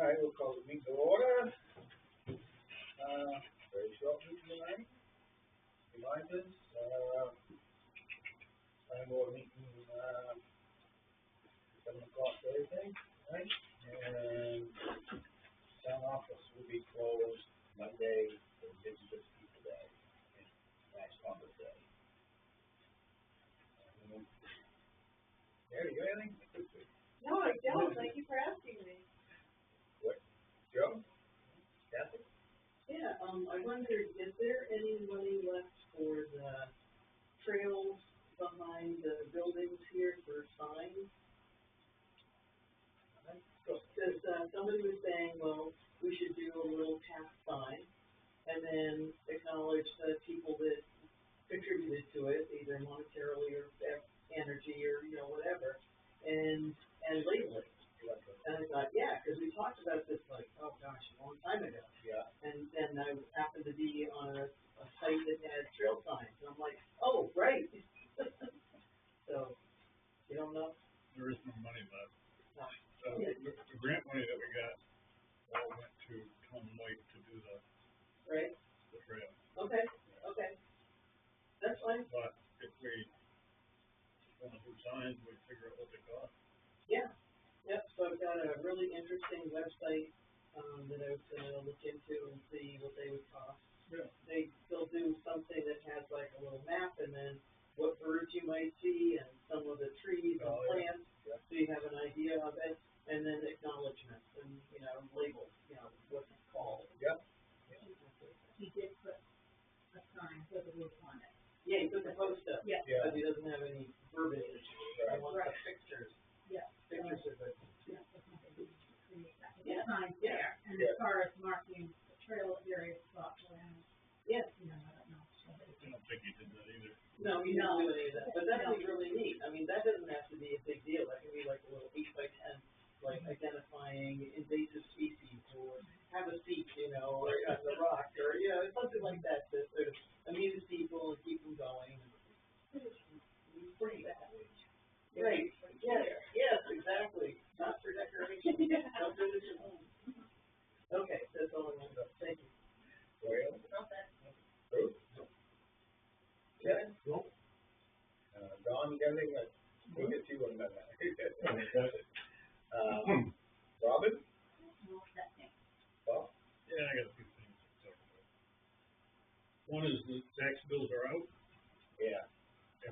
All right, we'll call the meeting to order. Very short meeting tonight. Reminders, time board meeting, 7 o'clock Thursday, right? And town office will be closed Monday for Indigenous People Day, and National Mother's Day. Mary, you got anything? No, I don't. Thank you for asking me. What? Joe? Kathy? Yeah, I wondered, is there any money left for the trails behind the buildings here for signs? Because somebody was saying, well, we should do a little task sign and then acknowledge the people that contributed to it, either monetarily or energy or, whatever, and label it. And I thought, yeah, because we talked about this like, oh gosh, a long time ago. Yeah. And then I happened to be on a site that had trail signs, and I'm like, oh, right. So, you don't know? There is no money left. No. The grant money that we got all went to Tom White to do the trail. Okay. That's fine. But if we want to do signs, we figure out what they cost. Yeah. Yep, so I've got a really interesting website that I was going to look into and see what they would cost. Yeah. They'll do something that has like a little map and then what birds you might see and some of the trees and plants, so you have an idea of it, and then acknowledgments and, labels, what it's called. Yep. He did put a sign with a roof on it. Yeah, he put the post up. Yeah. Because he doesn't have any verbiage. Right. He wants the pictures. Yeah. Pictures of it. Yeah, that's not gonna be create that. Yeah. The sign's Yeah. there, and as far as marking the trail area spots around, Yeah. I don't know. I don't think he did that either. No, he didn't do any of that. But that would be really neat. I mean, that doesn't have to be a big deal. That can be like a little 8x10, like identifying invasive species or have a seat, or on the rock or, something like that to sort of amuse people and keep them going. Pretty bad. Right. Yes, exactly. Not for decoration. Not for this at home. Okay, that's all I wanted to say. Thank you. Well, Bruce? Yeah. Nope. Don, you got anything? We'll get you in a minute. Robin? Bob? Yeah, I got a few things to talk about. One is the tax bills are out. Yeah. I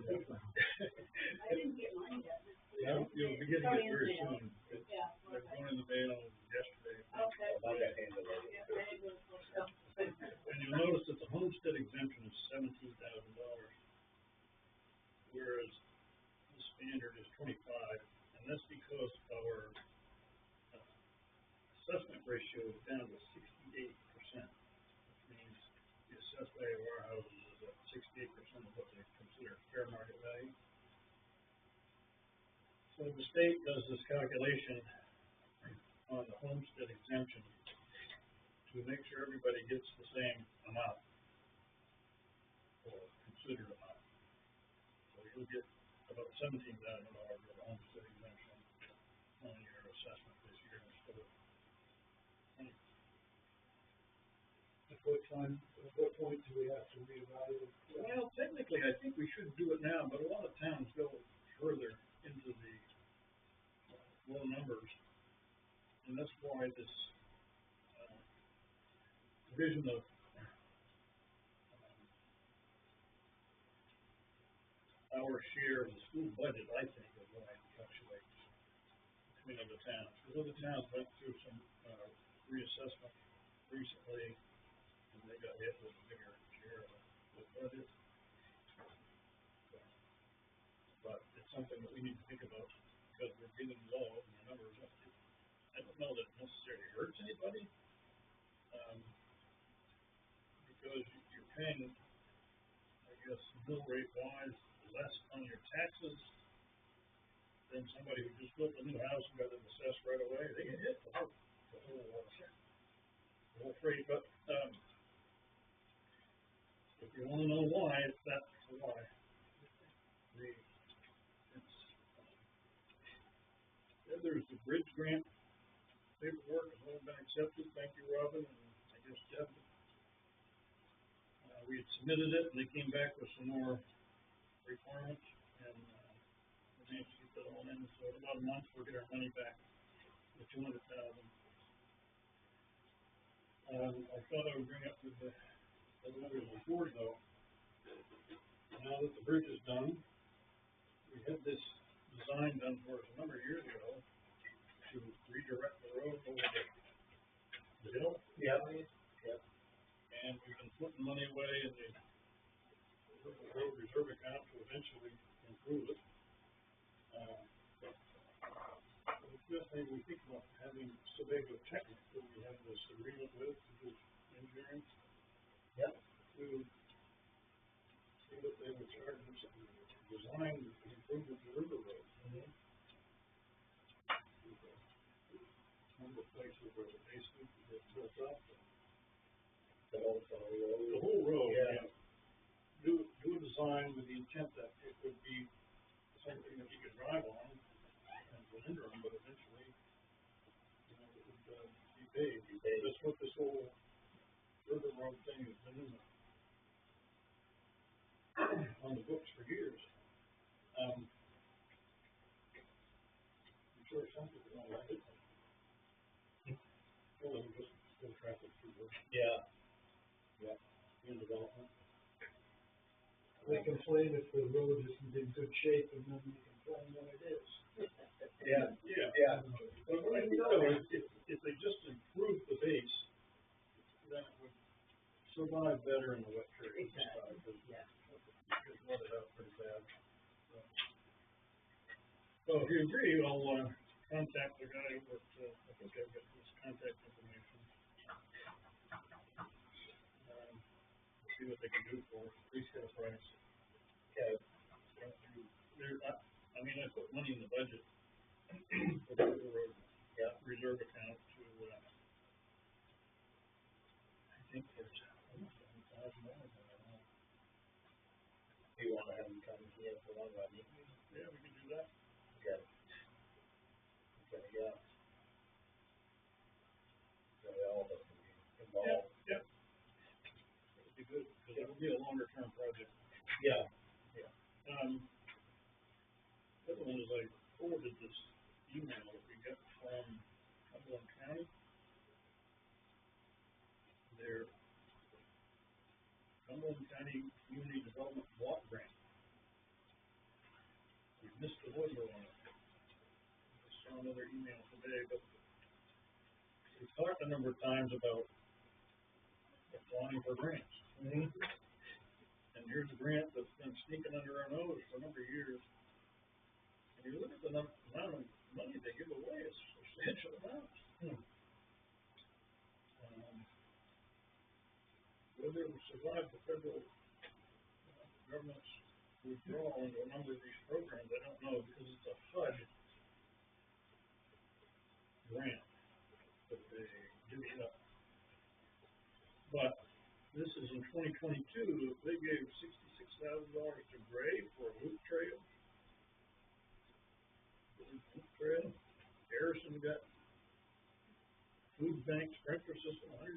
didn't get mine yet. You'll be getting it very soon. Yeah. They're going in the mail yesterday. Okay. I got handled later. And you'll notice that the homestead exemption is $17,000, whereas the standard is $25,000, and that's because our assessment ratio is down to 68%, which means the assessed value of our houses is at 68% of what they consider fair market value. So the state does this calculation on the homestead exemption to make sure everybody gets the same amount, or considered amount. So you'll get about $17,000 of the homestead exemption on your assessment this year instead of $20,000. At what point do we have to reevaluate? Well, technically, I think we should do it now, but a lot of towns go further into the low numbers, and that's why this division of our share of the school budget, I think, is why it fluctuates between other towns. Because other towns went through some reassessment recently, and they got hit with a bigger share of the budget. But it's something that we need to think about because we're getting low and the numbers up. I don't know that it necessarily hurts anybody, because you're paying, I guess, mill rate wise less on your taxes than somebody who just built a new house and got it assessed right away. They get hit the whole freight. But if you want to know why, that's why. There's the bridge grant paperwork is all accepted, thank you, Robin, and I guess Deb. We had submitted it, and they came back with some more requirements, and, we managed to get that all in, so in about a month, we'll get our money back, the $200,000. I thought I would bring up with the members of the board, though, now that the bridge is done, we had this design done for us a number of years ago to redirect the road over the hill. Yeah. And we've been putting money away in the road reserve account to eventually improve it. Maybe we think about having Sebago Technic, that we have this agreement with, to do engineering. Yep. To see what they would charge us to design and improve the river road. Number of places where the basement gets built up. The whole The whole road, Yeah. Do a design with the intent that it would be something that you could drive on and go into them, but eventually, you know, it would, be paved. That's what this whole river road thing has been on the books for years. I'm sure some people don't like it. Well, it'll just go traffic through the in development. They complain if the road isn't in good shape, and then they complain when it is. Yeah. Yeah. But what I think though is if they just improve the base, then it would survive better in the wet periods. Exactly, yeah. It flooded out pretty bad. So if you agree, I'll, contact the guy with, I think I've got his contact information. See what they can do for us, at least get a price. Okay. I mean, I put money in the budget for the road reserve account to, I think there's almost $1,000 in there now. Do you wanna have them come here for one of our meetings? Yeah, we can do that. Okay. Yeah. So all of us can be involved. Yeah. That would be good, because that would be a longer term project. Yeah. The other one is I forwarded this email that we got from Cumberland County. Their Cumberland County Community Development Block Grant. We missed the window on it. I saw another email today, but we've talked a number of times about applying for grants. And here's a grant that's been sneaking under our nose for a number of years. And you look at the amount of money they give away, it's substantial amounts. Whether it will survive the federal government's withdrawal into a number of these programs, I don't know, because it's a HUD grant that they divvy up. But this is in 2022, they gave $66,000 to Gray for a loop trail. Harrison got food bank sprinkler system, $176,000.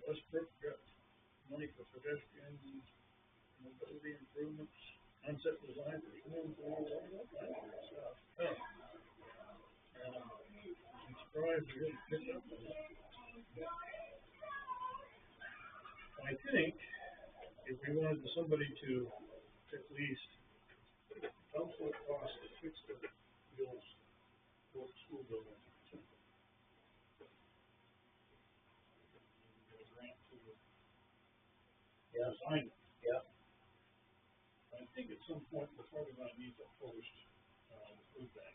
Westbrook got money for pedestrian mobility improvements, concept design for swimming pools, all that kind of stuff. I'm surprised we didn't pick up on that. I think if we wanted somebody to at least help with cost to fix the bills for the school building. Get a grant to design it. Yeah. I think at some point we're probably going to need to post the food bank.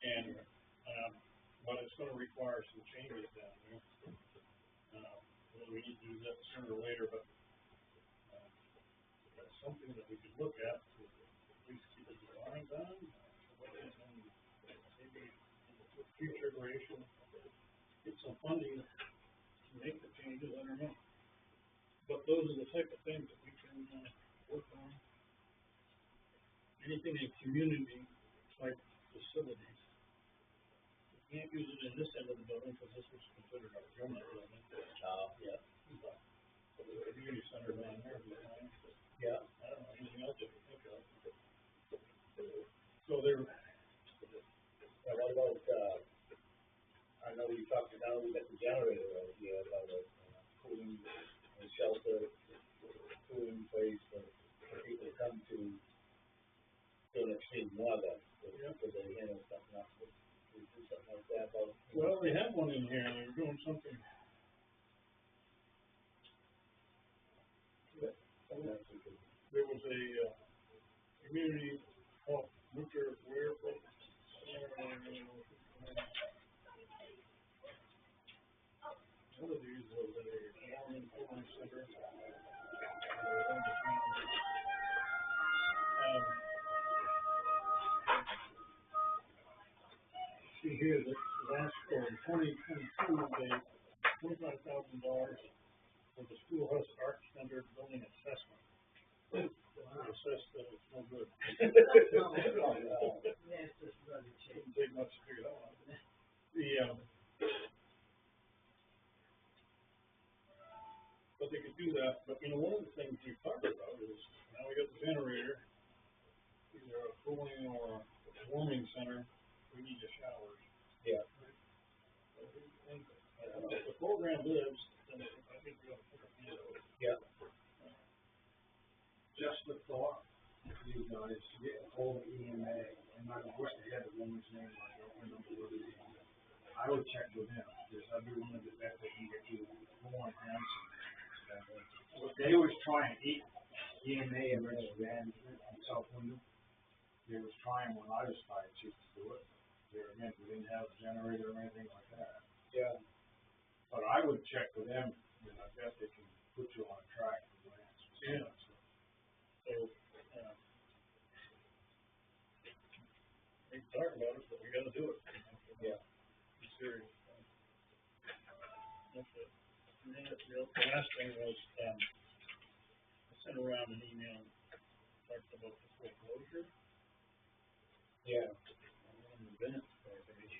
And but it's going to require some changes down there. Whether we need to do that sooner or later, but that's something that we could look at to at least keep the design done. And maybe in the future iteration, get some funding to make the changes. I don't know. But those are the type of things that we can work on. anything in community type facilities. You can't use it in this end of the building, because this was considered our government building. Yeah, So the community center down there, yeah. I don't know, anything else that you think of. So there, And what about, I know we talked, now we got the generator right here, about the cooling and shelter, cooling place for people to come to an extreme weather, because they handle something up, we do something like that about. well, they had one in here, and they were doing something. Sometimes we could, There was a, community health nuclear aware program. One of these was a Norman Cooling Center. See here, the last, for 2022, they $25,000 for the schoolhouse art standard building assessment. Assessed that it's no good. Yeah, it's just rubbish. Didn't take much to figure that one out. But they could do that, but you know, one of the things we talked about is, now we got the generator, either a cooling or a warming center, we need the showers. yeah, And if the program lives, then I think we ought to put a hand out. yeah. Just the thought, you guys, to get a hold of EMA, and I wish they had the woman's name, I don't remember what it is. I would check with them, because I'd be willing to bet they can get you more answers. They was trying, EMA, emergency management in South Wyndham, they was trying when I was fire chief to do it. There again, we didn't have a generator or anything like that. Yeah. But I would check with them, and I bet they can put you on track for grants. Yeah. So, we can talk about it, but we gotta do it. Yeah. Be serious. That's it. And then the last thing was, I sent around an email, talked about the foreclosure. Yeah. On the Bennett property.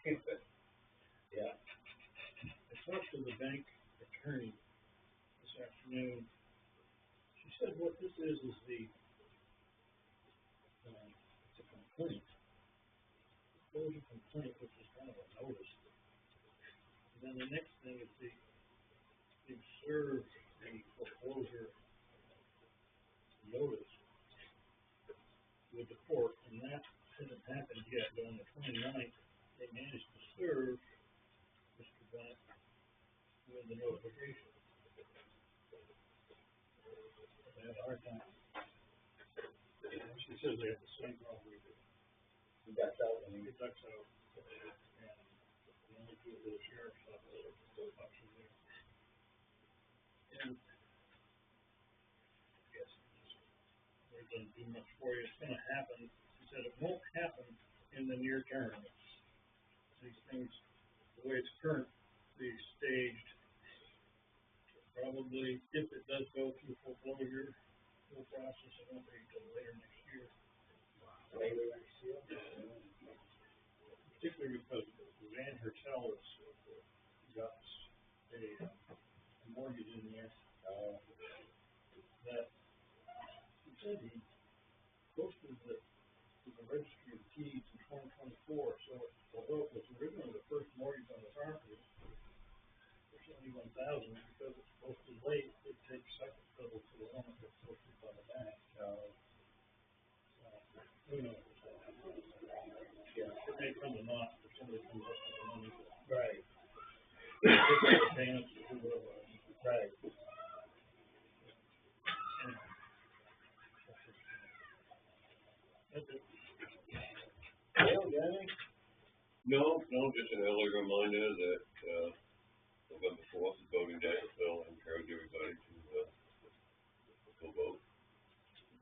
Yeah. I talked to the bank attorney this afternoon. She said what this is the, it's a complaint. Foreclosure complaint, which is kind of a notice. And then the next thing is you serve the foreclosure notice with the court, and that hasn't happened yet, but on the 29th, they managed to serve Mr. Bennett with the notification. They had a hard time. She says they have the same problem we do. We got that one. It ducks out, and the only two of the sheriff's office are actually there. And yes, they doesn't do much for you. It's gonna happen. She said it won't happen in the near term. These things, the way it's currently staged, probably, if it does go through foreclosure, we'll process it won't be until later next year. Later next year. Particularly because Van Hertel has got a mortgage in there, that he said he posted the registry of deeds in 2024, so although it was originally the first mortgage on the property, for $71,000, because it's posted late, it takes second fiddle to the one that was posted by the bank. Who knows? Yeah. It may come to naught if somebody comes up with the money. Right. The payments or whatever. Right. That's it. Well, Danny? No, just an early reminder that, November 4th is voting day, so I encourage everybody to, go vote.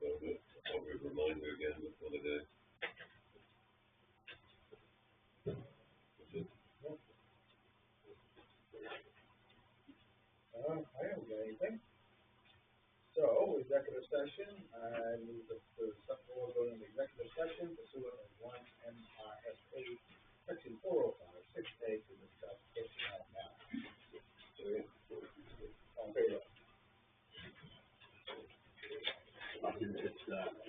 Vote it. I'll remind you again before the day. That's it. I don't get anything. So, executive session, I move that the, we're going into executive session that.